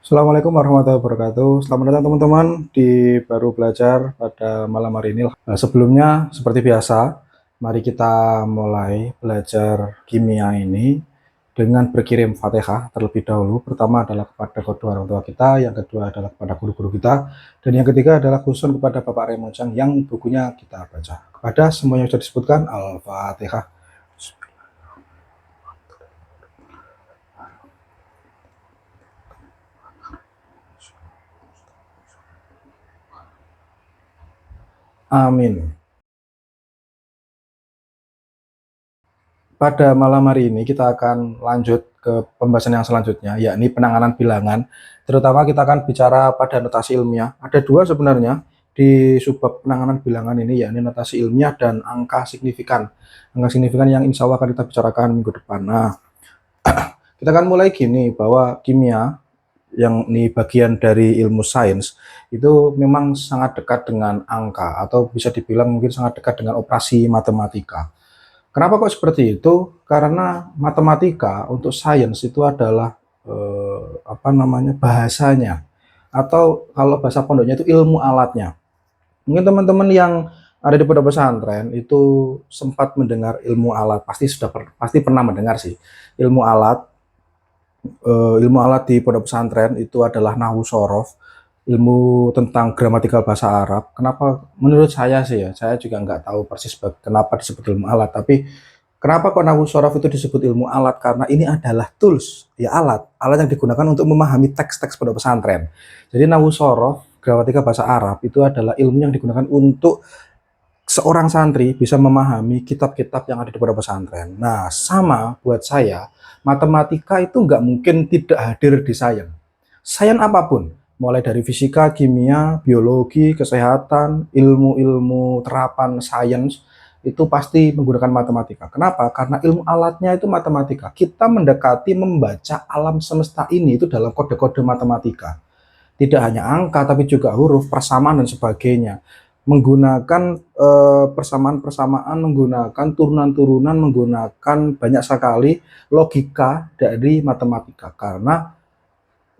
Assalamualaikum warahmatullahi wabarakatuh. Selamat datang teman-teman di baru belajar pada malam hari ini. Sebelumnya, seperti biasa, mari kita mulai belajar kimia ini dengan berkirim Fatihah terlebih dahulu. Pertama adalah kepada kedua orang tua kita, yang kedua adalah kepada guru-guru kita, dan yang ketiga adalah khusus kepada Bapak Raymond Chang yang bukunya kita baca. Kepada semua yang sudah disebutkan, Al-Fatihah. Amin. Pada malam hari ini kita akan lanjut ke pembahasan yang selanjutnya, yakni penanganan bilangan. Terutama kita akan bicara pada notasi ilmiah. Ada dua sebenarnya di subbab penanganan bilangan ini, yakni notasi ilmiah dan angka signifikan. Angka signifikan yang insya Allah akan kita bicarakan minggu depan. Nah, kita akan mulai gini, bahwa kimia yang ini bagian dari ilmu sains itu memang sangat dekat dengan angka, atau bisa dibilang mungkin sangat dekat dengan operasi matematika. Kenapa kok seperti itu? Karena matematika untuk sains itu adalah bahasanya, atau kalau bahasa pondoknya itu ilmu alatnya. Mungkin teman-teman yang ada di pondok pesantren itu sempat mendengar ilmu alat, pasti pernah mendengar sih ilmu alat. Ilmu alat di pondok pesantren itu adalah nahwu sorof, ilmu tentang gramatikal bahasa Arab. Kenapa? Menurut saya sih ya, saya juga nggak tahu persis kenapa disebut ilmu alat, tapi kenapa kok nahwu sorof itu disebut ilmu alat? Karena ini adalah tools, ya alat yang digunakan untuk memahami teks-teks pondok pesantren. Jadi nahwu sorof, gramatikal bahasa Arab itu adalah ilmu yang digunakan untuk seorang santri bisa memahami kitab-kitab yang ada di pondok pesantren. Nah, sama buat saya, matematika itu nggak mungkin tidak hadir di sains. Sains apapun, mulai dari fisika, kimia, biologi, kesehatan, ilmu-ilmu terapan sains, itu pasti menggunakan matematika. Kenapa? Karena ilmu alatnya itu matematika. Kita mendekati membaca alam semesta ini itu dalam kode-kode matematika. Tidak hanya angka, tapi juga huruf, persamaan, dan sebagainya. Menggunakan persamaan-persamaan, menggunakan turunan-turunan, menggunakan banyak sekali logika dari matematika. Karena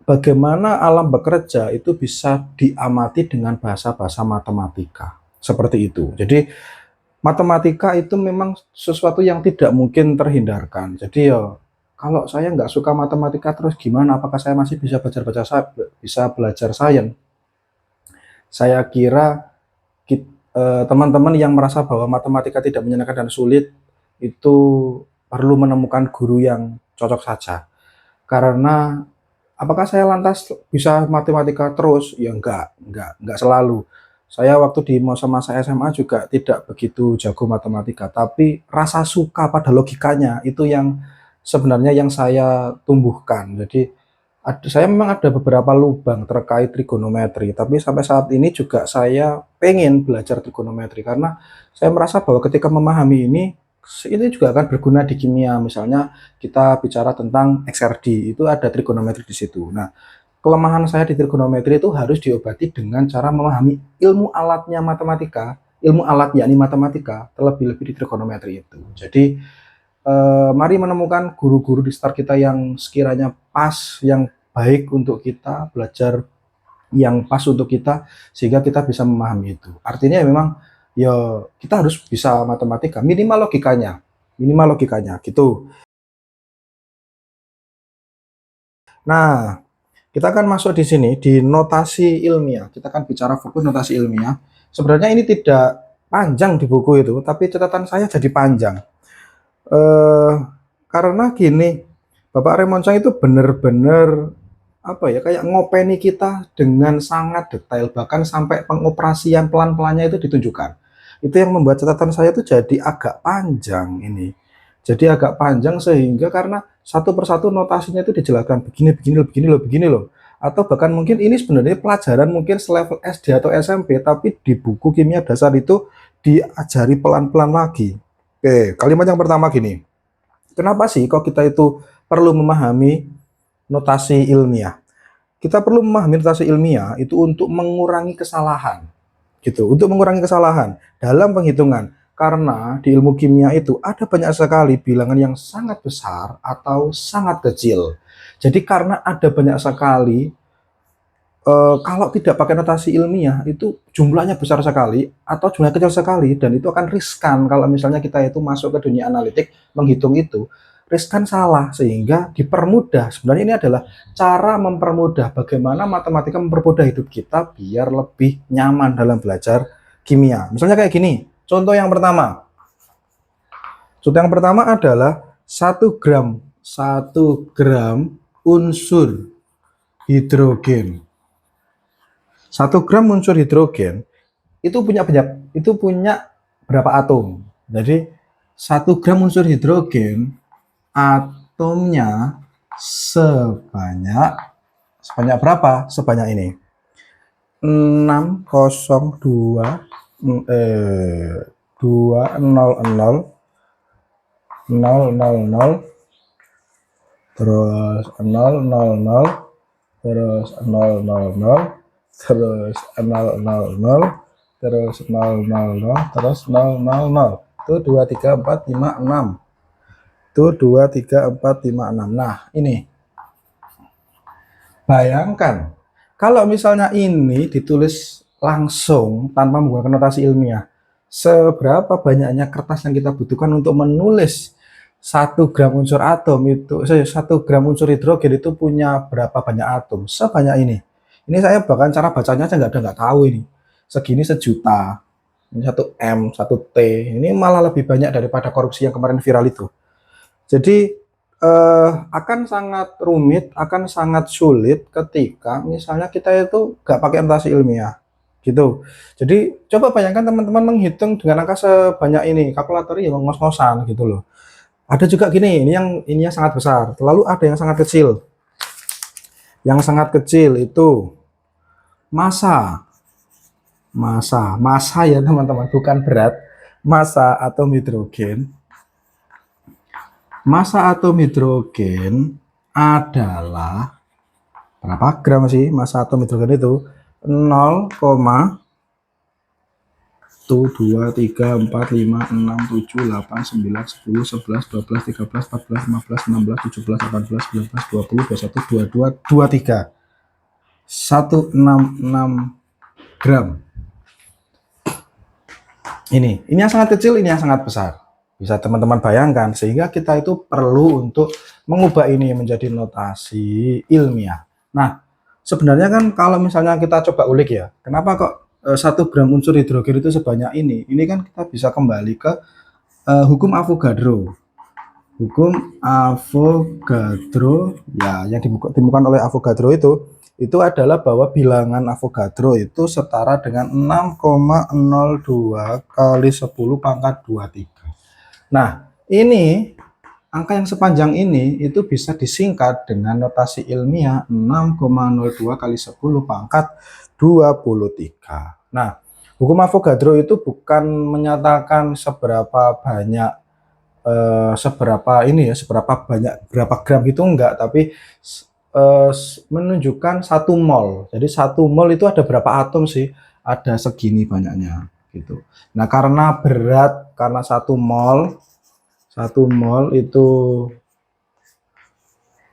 bagaimana alam bekerja itu bisa diamati dengan bahasa-bahasa matematika. Seperti itu. Jadi matematika itu memang sesuatu yang tidak mungkin terhindarkan. Jadi ya, kalau saya nggak suka matematika terus gimana? Apakah saya masih bisa belajar sains? Saya kira teman-teman yang merasa bahwa matematika tidak menyenangkan dan sulit itu perlu menemukan guru yang cocok saja. Karena apakah saya lantas bisa matematika terus? Ya enggak selalu. Saya waktu di masa-masa SMA juga tidak begitu jago matematika, tapi rasa suka pada logikanya itu yang sebenarnya yang saya tumbuhkan. Jadi saya memang ada beberapa lubang terkait trigonometri, tapi sampai saat ini juga saya pengen belajar trigonometri karena saya merasa bahwa ketika memahami ini juga akan berguna di kimia. Misalnya kita bicara tentang XRD, itu ada trigonometri di situ. Nah, kelemahan saya di trigonometri itu harus diobati dengan cara memahami ilmu alatnya matematika, ilmu alat yakni matematika, terlebih-lebih di trigonometri itu. Jadi, mari menemukan guru-guru di sekitar kita yang sekiranya pas, yang baik untuk kita, belajar yang pas untuk kita, sehingga kita bisa memahami itu. Artinya memang ya kita harus bisa matematika, minimal logikanya gitu. Nah, kita akan masuk di sini di notasi ilmiah. Kita akan bicara fokus notasi ilmiah. Sebenarnya ini tidak panjang di buku itu, tapi catatan saya jadi panjang. Eh, karena gini, Bapak Raymond Chang itu benar-benar apa ya, kayak ngopeni kita dengan sangat detail, bahkan sampai pengoperasian pelan-pelannya itu ditunjukkan. Itu yang membuat catatan saya itu jadi agak panjang ini. Jadi agak panjang sehingga karena satu persatu notasinya itu dijelaskan begini, begini, begini loh, begini loh. Atau bahkan mungkin ini sebenarnya pelajaran mungkin selevel SD atau SMP, tapi di buku kimia dasar itu diajari pelan-pelan lagi. Oke, kalimat yang pertama gini. Kenapa sih kok kita itu perlu memahami notasi ilmiah? Kita perlu memahami notasi ilmiah itu untuk mengurangi kesalahan, gitu. Untuk mengurangi kesalahan dalam penghitungan. Karena di ilmu kimia itu ada banyak sekali bilangan yang sangat besar atau sangat kecil. Jadi karena ada banyak sekali Kalau tidak pakai notasi ilmiah itu jumlahnya besar sekali atau jumlahnya kecil sekali, dan itu akan riskan kalau misalnya kita itu masuk ke dunia analitik menghitung itu, riskan salah, sehingga dipermudah. Sebenarnya ini adalah cara mempermudah bagaimana matematika mempermudah hidup kita biar lebih nyaman dalam belajar kimia. Misalnya kayak gini, contoh yang pertama. Contoh yang pertama adalah 1 gram unsur hidrogen. 1 gram unsur hidrogen itu punya berapa atom? Jadi 1 gram unsur hidrogen atomnya sebanyak berapa? Sebanyak ini. 602 terus 000 terus 000 terus 000 terus 000 terus 000. Itu 2 3 4 5 6. Itu 2 3 4 5 6. Nah, ini. Bayangkan kalau misalnya ini ditulis langsung tanpa menggunakan notasi ilmiah, seberapa banyaknya kertas yang kita butuhkan untuk menulis 1 gram unsur atom itu, 1 gram unsur hidrogen itu punya berapa banyak atom? Sebanyak ini. Ini saya bahkan cara bacanya aja nggak tahu ini. Segini sejuta. Ini 1 M, 1 T. Ini malah lebih banyak daripada korupsi yang kemarin viral itu. Jadi akan sangat rumit, akan sangat sulit ketika misalnya kita itu nggak pakai notasi ilmiah, gitu. Jadi coba bayangkan teman-teman menghitung dengan angka sebanyak ini, kalkulator ya ngos-ngosan gitu loh. Ada juga gini, ini yang sangat besar, lalu ada yang sangat kecil. Yang sangat kecil itu massa ya teman-teman, bukan berat. Massa atom hidrogen. Massa atom hidrogen adalah berapa gram sih? Massa atom hidrogen itu 0, 1, 2, 3, 4, 5, 6, 7, 8, 9, 10, 11, 12, 13, 14, 15, 16, 17, 18, 19, 20, 21, 22, 23. 166 gram. Ini yang sangat kecil, ini yang sangat besar. Bisa teman-teman bayangkan, sehingga kita itu perlu untuk mengubah ini menjadi notasi ilmiah. Nah, sebenarnya kan kalau misalnya kita coba ulik ya, kenapa kok 1 gram unsur hidrogen itu sebanyak ini? Ini kan kita bisa kembali ke hukum Avogadro. Hukum Avogadro ya, yang ditemukan oleh Avogadro itu adalah bahwa bilangan Avogadro itu setara dengan 6,02 kali 10 pangkat 23. Nah, ini angka yang sepanjang ini itu bisa disingkat dengan notasi ilmiah 6,02 kali 10 pangkat 23. Nah, hukum Avogadro itu bukan menyatakan seberapa banyak berapa gram gitu enggak, tapi menunjukkan 1 mol. Jadi 1 mol itu ada berapa atom sih? Ada segini banyaknya gitu. Nah, karena berat, karena 1 mol itu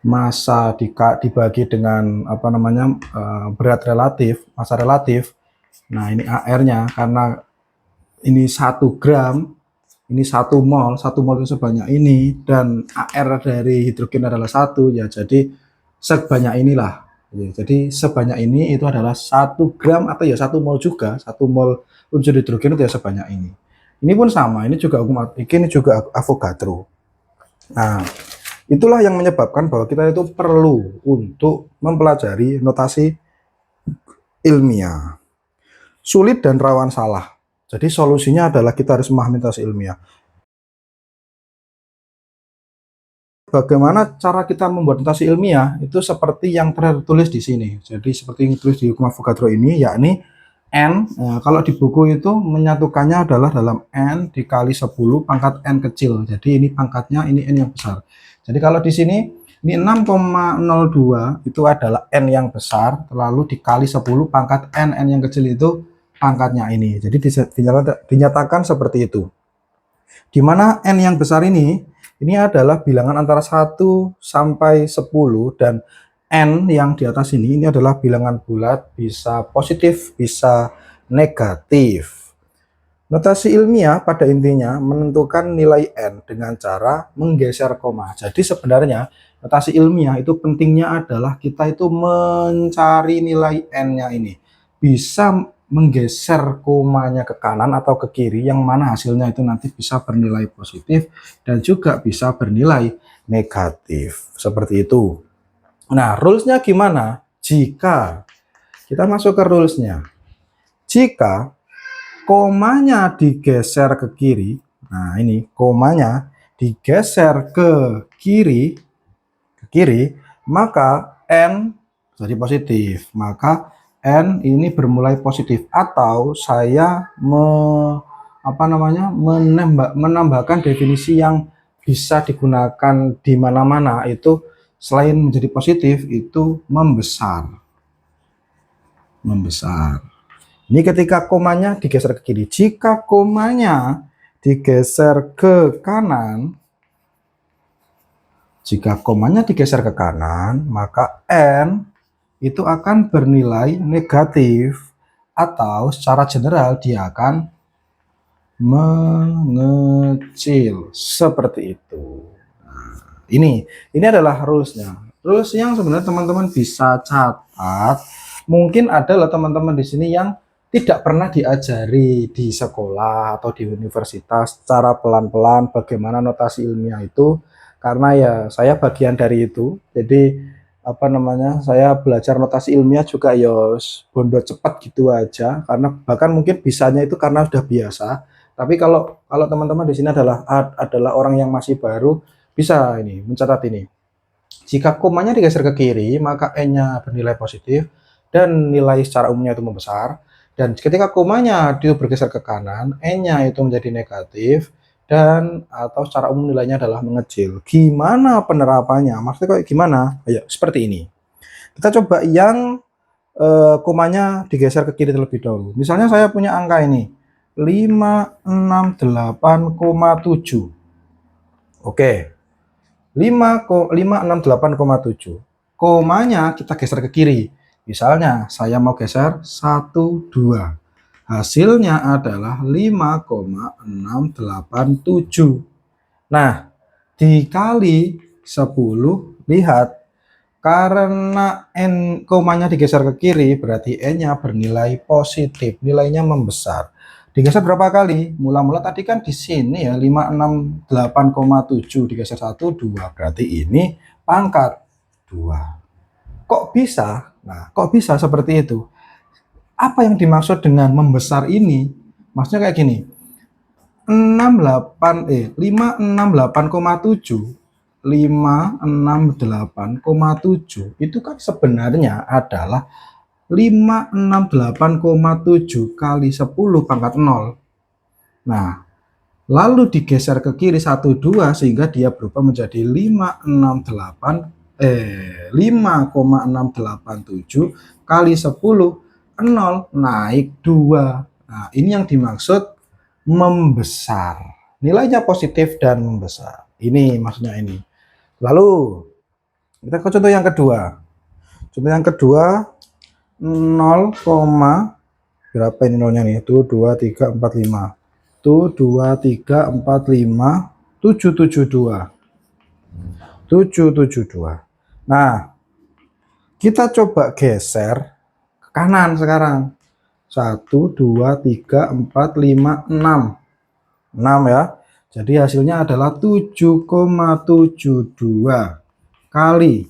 massa dibagi dengan berat relatif, massa relatif. Nah, ini AR-nya, karena ini 1 gram, ini 1 mol itu sebanyak ini, dan AR dari hidrogen adalah 1, ya jadi sebanyak inilah. Jadi sebanyak ini itu adalah 1 gram atau ya 1 mol juga, 1 mol unsur hidrogen itu ya sebanyak ini. Ini pun sama, ini juga Avogadro. Nah, itulah yang menyebabkan bahwa kita itu perlu untuk mempelajari notasi ilmiah. Sulit dan rawan salah. Jadi solusinya adalah kita harus memahami notasi ilmiah. Bagaimana cara kita membuat notasi ilmiah itu seperti yang tertulis di sini. Jadi seperti yang ditulis di hukum Avogadro ini, yakni N, kalau di buku itu menyatukannya adalah dalam N dikali 10 pangkat N kecil. Jadi ini pangkatnya, ini N yang besar. Jadi kalau di sini, ini 6,02 itu adalah N yang besar, lalu dikali 10 pangkat N yang kecil itu pangkatnya ini. Jadi dinyatakan seperti itu. Di mana N yang besar ini adalah bilangan antara 1 sampai 10, dan N yang di atas ini adalah bilangan bulat, bisa positif, bisa negatif. Notasi ilmiah pada intinya menentukan nilai N dengan cara menggeser koma. Jadi sebenarnya notasi ilmiah itu pentingnya adalah kita itu mencari nilai N-nya ini. Bisa menggeser komanya ke kanan atau ke kiri, yang mana hasilnya itu nanti bisa bernilai positif dan juga bisa bernilai negatif. Seperti itu. Nah, rules-nya gimana? Jika kita masuk ke rules-nya, jika komanya digeser ke kiri, nah ini komanya digeser ke kiri, maka N jadi positif. Maka N ini bermulai positif, atau saya menambahkan definisi yang bisa digunakan di mana-mana, itu selain menjadi positif itu membesar. Ini ketika komanya digeser ke kiri. Jika komanya digeser ke kanan, maka N itu akan bernilai negatif, atau secara general dia akan mengecil. Seperti itu. Ini adalah rules-nya. Rules yang sebenarnya teman-teman bisa catat. Mungkin adalah teman-teman di sini yang tidak pernah diajari di sekolah atau di universitas secara pelan-pelan bagaimana notasi ilmiah itu, karena ya saya bagian dari itu. Jadi saya belajar notasi ilmiah juga ya bondo cepat gitu aja, karena bahkan mungkin bisanya itu karena sudah biasa. Tapi kalau teman-teman di sini adalah orang yang masih baru, bisa ini mencatat ini. Jika komanya digeser ke kiri, maka N-nya bernilai positif dan nilai secara umumnya itu membesar. Dan ketika komanya itu bergeser ke kanan, N-nya itu menjadi negatif dan atau secara umum nilainya adalah mengecil. Gimana penerapannya? Maksudnya kayak gimana? Ayo, seperti ini. Kita coba yang komanya digeser ke kiri terlebih dahulu. Misalnya saya punya angka ini 568,7. Oke. 568,7. Komanya kita geser ke kiri. Misalnya saya mau geser 1, 2. Hasilnya adalah 5,687. Nah, dikali 10, lihat. Karena N komanya digeser ke kiri, berarti N-nya bernilai positif. Nilainya membesar. Digeser berapa kali? Mula-mula tadi kan di sini ya 568,7 digeser 1, 2. Berarti ini pangkat 2. Kok bisa? Nah, kok bisa seperti itu? Apa yang dimaksud dengan membesar ini? Maksudnya kayak gini. 568,7 itu kan sebenarnya adalah 568,7 kali 10 pangkat 0. Nah, lalu digeser ke kiri 1, 2 sehingga dia berubah menjadi 5,687 kali 10, 0 naik 2. Nah, ini yang dimaksud membesar. Nilainya positif dan membesar. Ini maksudnya ini. Lalu kita ke contoh yang kedua. Contoh yang kedua 0, berapa ini nolnya nih? Tuh 2, 3, 4, 5. Tuh 2, 3, 4, 5, 772. 772. Nah, kita coba geser ke kanan sekarang. 1, 2, 3, 4, 5, 6. 6 ya. Jadi hasilnya adalah 7,72 kali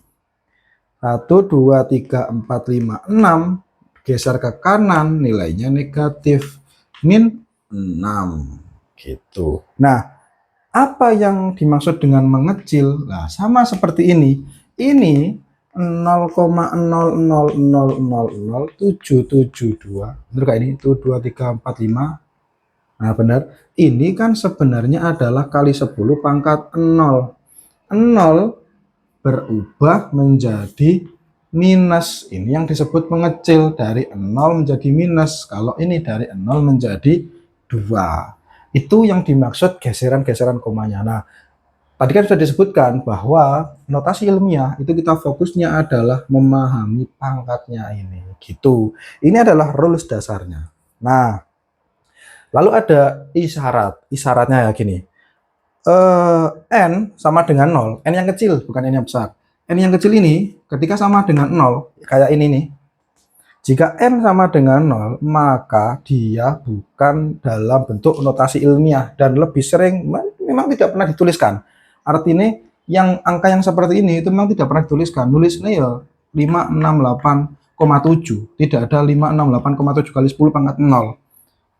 1, 2, 3, 4, 5, 6 geser ke kanan nilainya negatif min 6 gitu. Nah, apa yang dimaksud dengan mengecil? Nah, sama seperti ini. Ini 0,000000772. Benar kayak ini? Tuh 2, 3, 4, 5. Nah, benar. Ini kan sebenarnya adalah kali 10 pangkat 0. 0 berubah menjadi minus. Ini yang disebut mengecil, dari 0 menjadi minus. Kalau ini dari 0 menjadi 2. Itu yang dimaksud geseran-geseran komanya. Nah, Tadi kan sudah disebutkan bahwa notasi ilmiah itu kita fokusnya adalah memahami pangkatnya ini, gitu. Ini adalah rules dasarnya. Nah, lalu ada isyarat. Isyaratnya ya gini. N sama dengan 0. N yang kecil, bukan N yang besar. N yang kecil ini ketika sama dengan 0, kayak ini nih. Jika N sama dengan 0, maka dia bukan dalam bentuk notasi ilmiah dan lebih sering memang tidak pernah dituliskan. Artinya yang angka yang seperti ini itu memang tidak pernah dituliskan. Nulisnya ya 568,7. Tidak ada 568,7 kali 10 pangkat 0.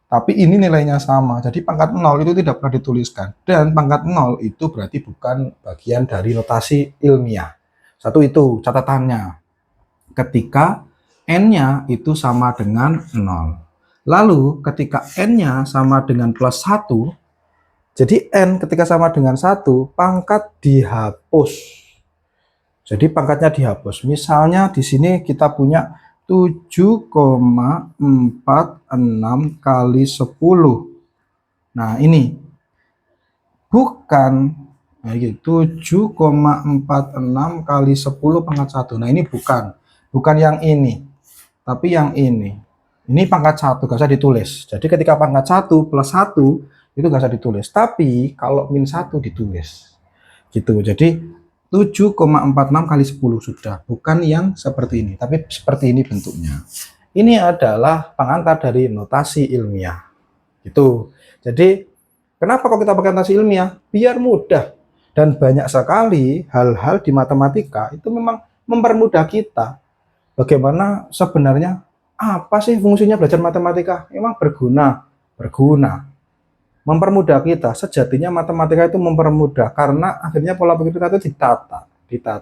Tapi ini nilainya sama. Jadi pangkat 0 itu tidak pernah dituliskan. Dan pangkat 0 itu berarti bukan bagian dari notasi ilmiah. Satu itu catatannya. Ketika N-nya itu sama dengan 0. Lalu ketika N-nya sama dengan plus 1, jadi N ketika sama dengan 1, pangkat dihapus. Jadi pangkatnya dihapus. Misalnya di sini kita punya 7,46 kali 10. Nah ini bukan 7,46 kali 10 pangkat 1. Nah ini bukan yang ini. Tapi yang ini pangkat 1, gak usah ditulis. Jadi ketika pangkat 1 plus 1 itu gak usah ditulis. Tapi kalau min 1 ditulis. Gitu. Jadi 7,46 kali 10 sudah. Bukan yang seperti ini. Tapi seperti ini bentuknya. Ini adalah pengantar dari notasi ilmiah. Gitu. Jadi kenapa kok kita pakai notasi ilmiah? Biar mudah. Dan banyak sekali hal-hal di matematika itu memang mempermudah kita. Bagaimana sebenarnya apa sih fungsinya belajar matematika? Memang berguna, mempermudah kita. Sejatinya matematika itu mempermudah karena akhirnya pola pikir kita itu ditata,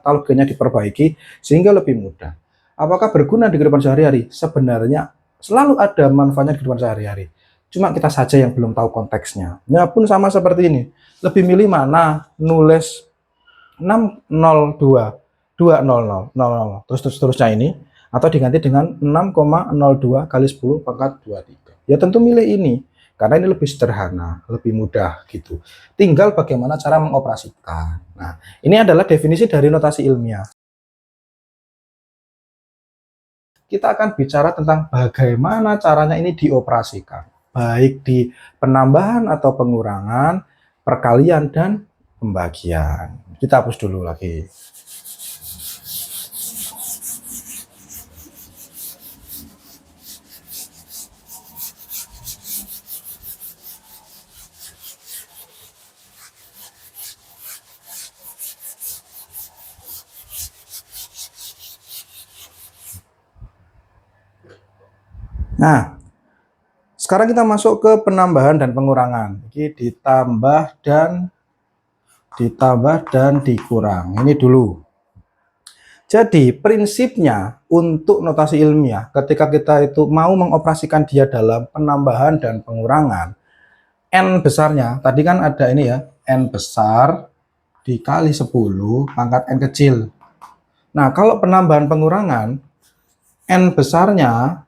logikanya diperbaiki sehingga lebih mudah. Apakah berguna di kehidupan sehari-hari? Sebenarnya selalu ada manfaatnya di kehidupan sehari-hari. Cuma kita saja yang belum tahu konteksnya. Ya pun sama seperti ini. Lebih milih mana nulis 602 200 terus-terusnya ini, atau diganti dengan 6,02 kali 10 pangkat 23. Ya tentu milih ini karena ini lebih sederhana, lebih mudah gitu. Tinggal bagaimana cara mengoperasikan. Nah, ini adalah definisi dari notasi ilmiah. Kita akan bicara tentang bagaimana caranya ini dioperasikan, baik di penambahan atau pengurangan, perkalian dan pembagian. Kita hapus dulu lagi. Nah, sekarang kita masuk ke penambahan dan pengurangan. Ini ditambah dan dikurang. Ini dulu. Jadi prinsipnya untuk notasi ilmiah ketika kita itu mau mengoperasikan dia dalam penambahan dan pengurangan, N besarnya, tadi kan ada ini ya, N besar dikali 10 pangkat N kecil. Nah, kalau penambahan pengurangan, N besarnya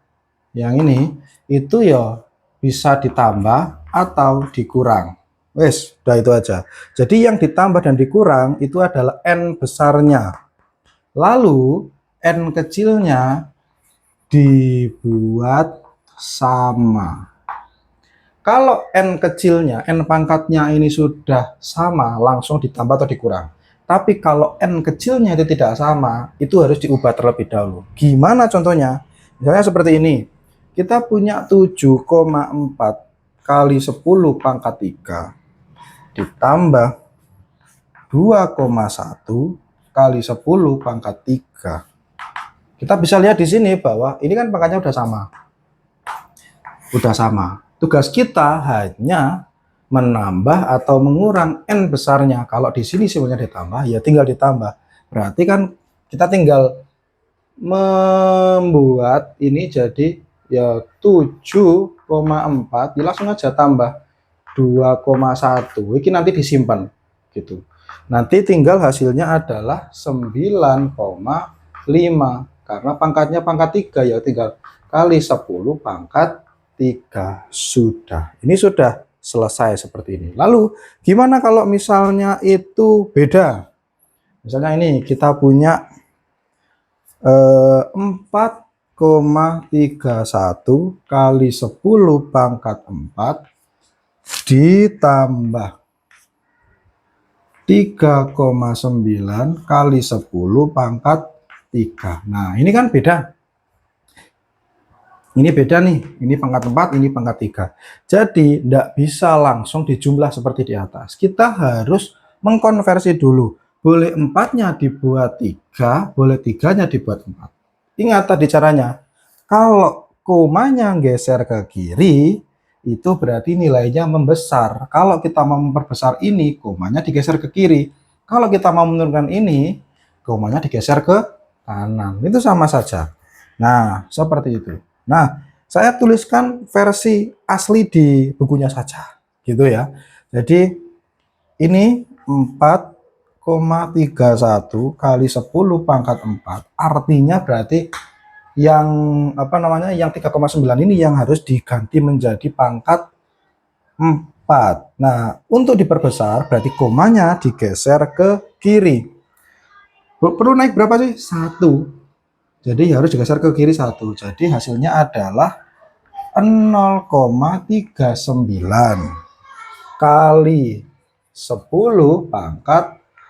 yang ini itu ya bisa ditambah atau dikurang. Wes, udah itu aja. Jadi yang ditambah dan dikurang itu adalah N besarnya. Lalu N kecilnya dibuat sama. Kalau N kecilnya, N pangkatnya ini sudah sama, langsung ditambah atau dikurang. Tapi kalau N kecilnya itu tidak sama, itu harus diubah terlebih dahulu. Gimana contohnya? Misalnya seperti ini. Kita punya 7,4 kali 10 pangkat 3 ditambah 2,1 kali 10 pangkat 3. Kita bisa lihat di sini bahwa ini kan pangkatnya udah sama. Tugas kita hanya menambah atau mengurang N besarnya. Kalau di sini sebenarnya ditambah, ya tinggal ditambah. Berarti kan kita tinggal membuat ini jadi ya 7,4, ya langsung aja tambah 2,1. Ini nanti disimpan gitu. Nanti tinggal hasilnya adalah 9,5 karena pangkatnya pangkat 3, ya tinggal kali 10 pangkat 3. Sudah. Ini sudah selesai seperti ini. Lalu gimana kalau misalnya itu beda? Misalnya ini kita punya 4,31 kali 10 pangkat 4 ditambah 3,9 kali 10 pangkat 3. Nah, ini kan beda. Ini beda nih, ini pangkat 4, ini pangkat 3. Jadi, tidak bisa langsung dijumlah seperti di atas. Kita harus mengkonversi dulu. Boleh 4-nya dibuat 3, boleh 3-nya dibuat 4. Ingat tadi caranya. Kalau komanya geser ke kiri, itu berarti nilainya membesar. Kalau kita mau memperbesar ini, komanya digeser ke kiri. Kalau kita mau menurunkan ini, komanya digeser ke kanan. Itu sama saja. Nah, seperti itu. Nah, saya tuliskan versi asli di bukunya saja, gitu ya. Jadi, ini 4,31 kali 10 pangkat 4, artinya berarti yang yang 3,9 ini yang harus diganti menjadi pangkat 4. Nah, untuk diperbesar berarti komanya digeser ke kiri. Perlu naik berapa sih? 1. Jadi harus digeser ke kiri 1. Jadi hasilnya adalah 0,39 kali 10 pangkat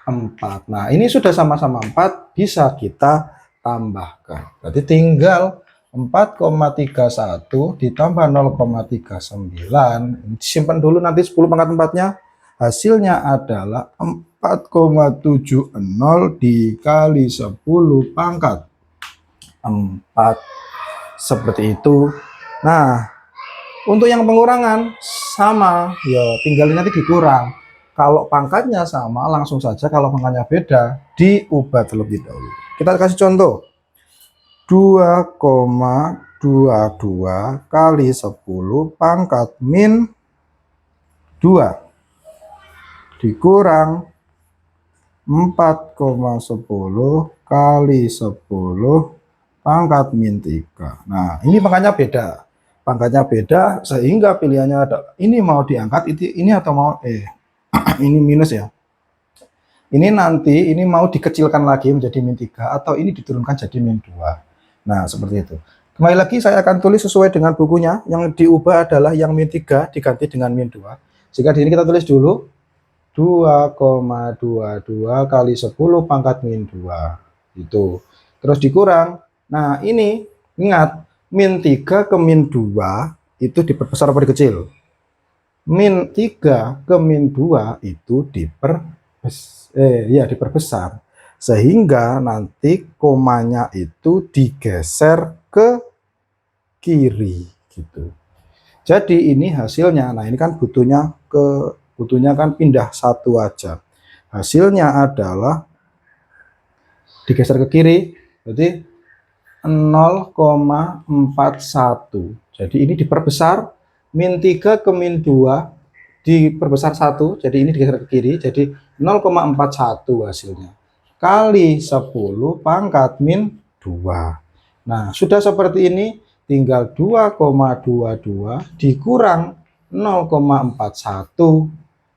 4. Nah, ini sudah sama-sama 4, bisa kita tambahkan. Berarti tinggal 4,31 ditambah 0,39. Simpan dulu nanti 10 pangkat 4-nya. Hasilnya adalah 4,70 dikali 10 pangkat 4. Seperti itu. Nah, untuk yang pengurangan sama, ya tinggal nanti dikurang. Kalau pangkatnya sama, langsung saja. Kalau pangkatnya beda, diubah terlebih dahulu. Kita kasih contoh. 2,22 kali 10 pangkat min 2 dikurang 4,10 kali 10 pangkat min 3. Nah, ini pangkatnya beda. Pangkatnya beda sehingga pilihannya ada ini mau diangkat ini atau mau ini minus ya. Ini nanti ini mau dikecilkan lagi menjadi min 3 atau ini diturunkan jadi min 2. Nah, seperti itu. Kembali lagi saya akan tulis sesuai dengan bukunya. Yang diubah adalah yang min 3 diganti dengan min 2. Sehingga di sini kita tulis dulu 2,22 kali 10 pangkat min 2. Itu. Terus dikurang. Nah, ini ingat min 3 ke min 2 itu diperbesar apa dikecil? Min 3 ke min 2 itu diperbesar. Sehingga nanti komanya itu digeser ke kiri gitu. Jadi ini hasilnya. Nah, ini kan butuhnya kan pindah 1 aja. Hasilnya adalah digeser ke kiri. Berarti 0,41. Jadi ini diperbesar, min 3 ke min 2 diperbesar 1, jadi ini digeser ke kiri, jadi 0,41 hasilnya. Kali 10 pangkat min 2. Nah, sudah seperti ini, tinggal 2,22 dikurang 0,41.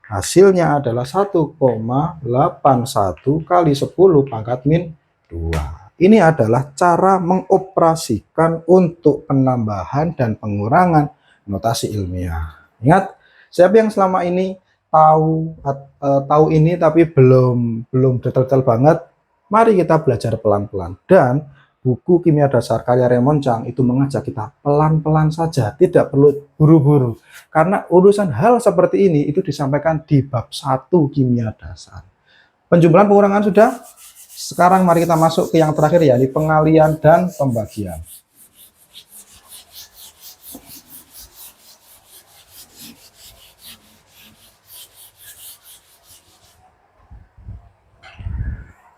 Hasilnya adalah 1,81 kali 10 pangkat min 2. Ini adalah cara mengoperasikan untuk penambahan dan pengurangan notasi ilmiah. Ingat, siapa yang selama ini tahu ini tapi belum detail banget, mari kita belajar pelan-pelan. Dan buku Kimia Dasar karya Raymond Chang itu mengajak kita pelan-pelan saja, tidak perlu buru-buru. Karena urusan hal seperti ini itu disampaikan di bab 1 Kimia Dasar. Penjumlahan pengurangan sudah. Sekarang mari kita masuk ke yang terakhir, ya, di pengalian dan pembagian.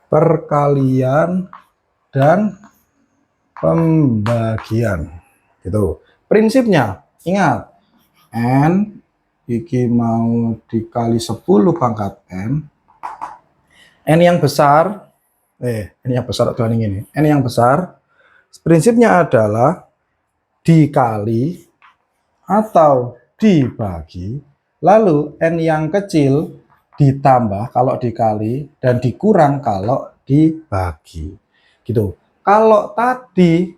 Perkalian dan pembagian. Gitu. Prinsipnya, ingat, N iki mau dikali 10 pangkat N yang besar, ini yang besar atau ini, N yang besar, prinsipnya adalah dikali atau dibagi Lalu N yang kecil ditambah kalau dikali dan dikurang kalau dibagi. Gitu. Kalau tadi,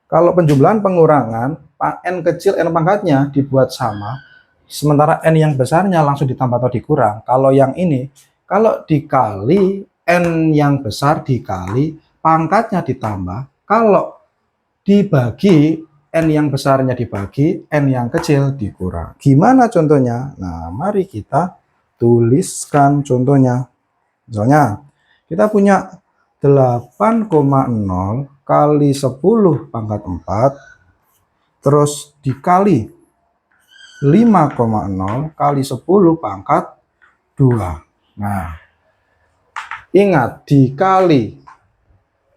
kalau penjumlahan pengurangan, N kecil N pangkatnya dibuat sama, sementara N yang besarnya langsung ditambah atau dikurang. Kalau yang ini, kalau dikali N yang besar dikali pangkatnya ditambah, kalau dibagi N yang besarnya dibagi N yang kecil dikurang. Gimana contohnya? Nah, mari kita tuliskan contohnya. Misalnya, kita punya 8,0 kali 10 pangkat 4, terus dikali 5,0 kali 10 pangkat 2. Nah, ingat dikali,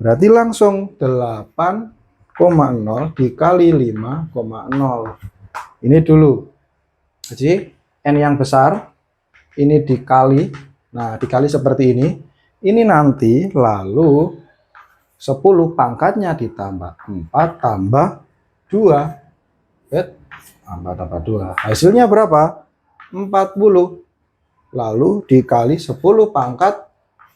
berarti langsung 8,0 dikali 5,0. Ini dulu. Jadi N yang besar ini dikali. Nah, dikali seperti ini. Ini nanti lalu 10 pangkatnya ditambah 4 tambah 2. Tambah 2. Hasilnya berapa? 40. Lalu dikali 10 pangkat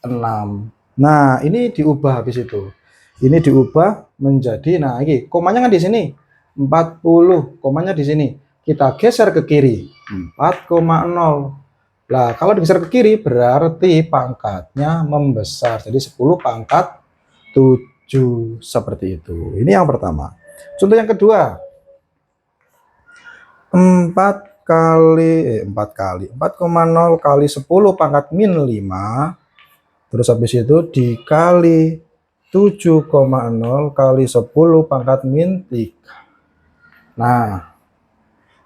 6. Nah, ini diubah habis itu. Ini diubah menjadi, nah ini komanya kan di sini 40, komanya di sini. Kita geser ke kiri 4,0. Nah, kalau digeser ke kiri berarti pangkatnya membesar. Jadi 10 pangkat 7 seperti itu. Ini yang pertama. Contoh yang kedua. 4,0 kali 10 pangkat min 5. Terus habis itu dikali 7,0 kali 10 pangkat min 3. Nah,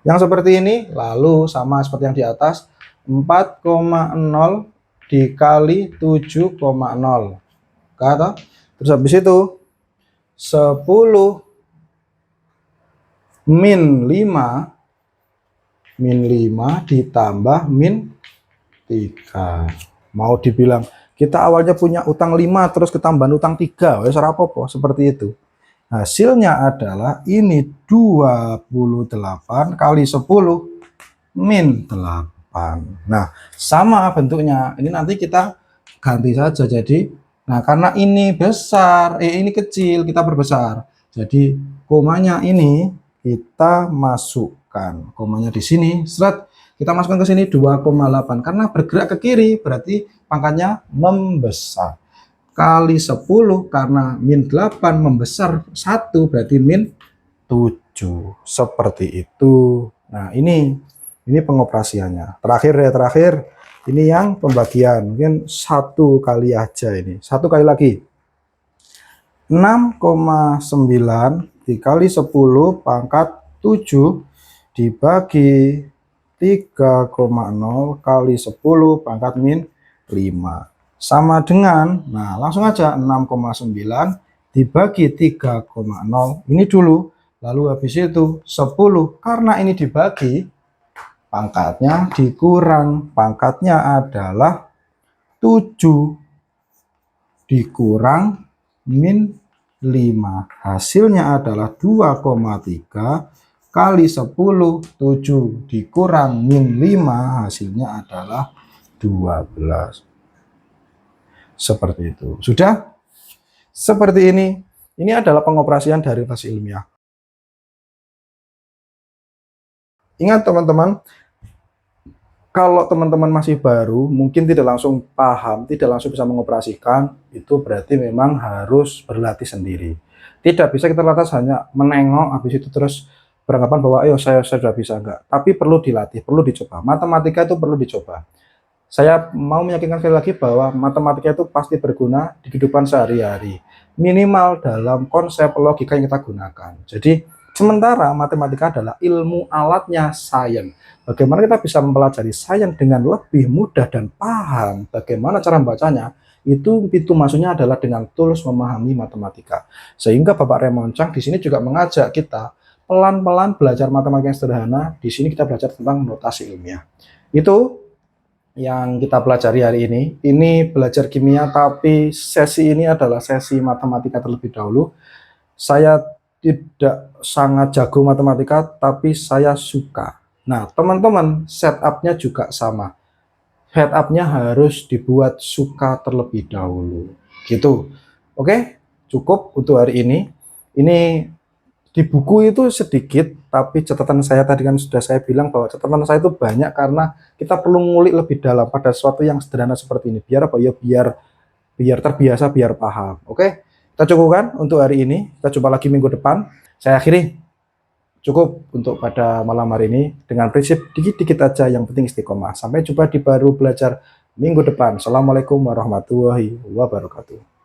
yang seperti ini lalu sama seperti yang di atas, 4,0 dikali 7,0. Kata? Terus habis itu 10 min 5 ditambah min 3. Mau dibilang kita awalnya punya utang 5 terus ketambahan utang 3, wes rapopo seperti itu. Hasilnya adalah ini 28 kali 10 min 8. Nah, sama bentuknya. Ini nanti kita ganti saja jadi, nah karena ini besar, ini kecil, kita perbesar. Jadi komanya ini kita masukkan. Komanya di sini, seret, kita masukkan ke sini 2,8. Karena bergerak ke kiri berarti pangkatnya membesar. Kali 10 karena min 8 membesar 1 berarti min 7. Seperti itu. Nah, ini pengoperasiannya. Terakhir ini yang pembagian. Mungkin 1 kali aja ini. 1 kali lagi. 6,9 dikali 10 pangkat 7 dibagi 3,0 kali 10 pangkat min 5. Sama dengan, nah langsung aja 6,9 dibagi 3,0. Ini dulu. Lalu habis itu 10. Karena ini dibagi, pangkatnya dikurang. Pangkatnya adalah 7 dikurang min 5. Hasilnya adalah 2,3 kali 10, 7 dikurang min 5, hasilnya adalah 12. Seperti itu. Sudah? Seperti ini. Ini adalah pengoperasian dari notasi ilmiah. Ingat teman-teman, kalau teman-teman masih baru, mungkin tidak langsung paham, tidak langsung bisa mengoperasikan, itu berarti memang harus berlatih sendiri. Tidak bisa kita lantas hanya menengok, habis itu terus beranggapan bahwa ayo saya sudah bisa, enggak. Tapi perlu dilatih, perlu dicoba. Matematika itu perlu dicoba. Saya mau meyakinkan sekali lagi bahwa matematika itu pasti berguna di kehidupan sehari-hari. Minimal dalam konsep logika yang kita gunakan. Jadi, sementara matematika adalah ilmu alatnya sains. Bagaimana kita bisa mempelajari sains dengan lebih mudah dan paham bagaimana cara membacanya, itu pintu masuknya adalah dengan tools memahami matematika. Sehingga Bapak Raymond Chang di sini juga mengajak kita pelan-pelan belajar matematika yang sederhana. Di sini kita belajar tentang notasi ilmiah. Itu yang kita pelajari hari ini. Ini belajar kimia, tapi sesi ini adalah sesi matematika terlebih dahulu. Saya tidak sangat jago matematika, tapi saya suka. Nah, teman-teman, setup-nya juga sama. Setup-nya harus dibuat suka terlebih dahulu. Gitu. Oke, cukup untuk hari ini. Ini di buku itu sedikit, tapi catatan saya tadi kan sudah saya bilang bahwa catatan saya itu banyak karena kita perlu ngulik lebih dalam pada sesuatu yang sederhana seperti ini. Biar apa ya? Biar biar terbiasa, biar paham. Oke, kita cukupkan untuk hari ini. Kita jumpa lagi minggu depan. Saya akhiri cukup untuk pada malam hari ini dengan prinsip dikit-dikit aja, yang penting istiqomah. Sampai jumpa di baru belajar minggu depan. Assalamualaikum warahmatullahi wabarakatuh.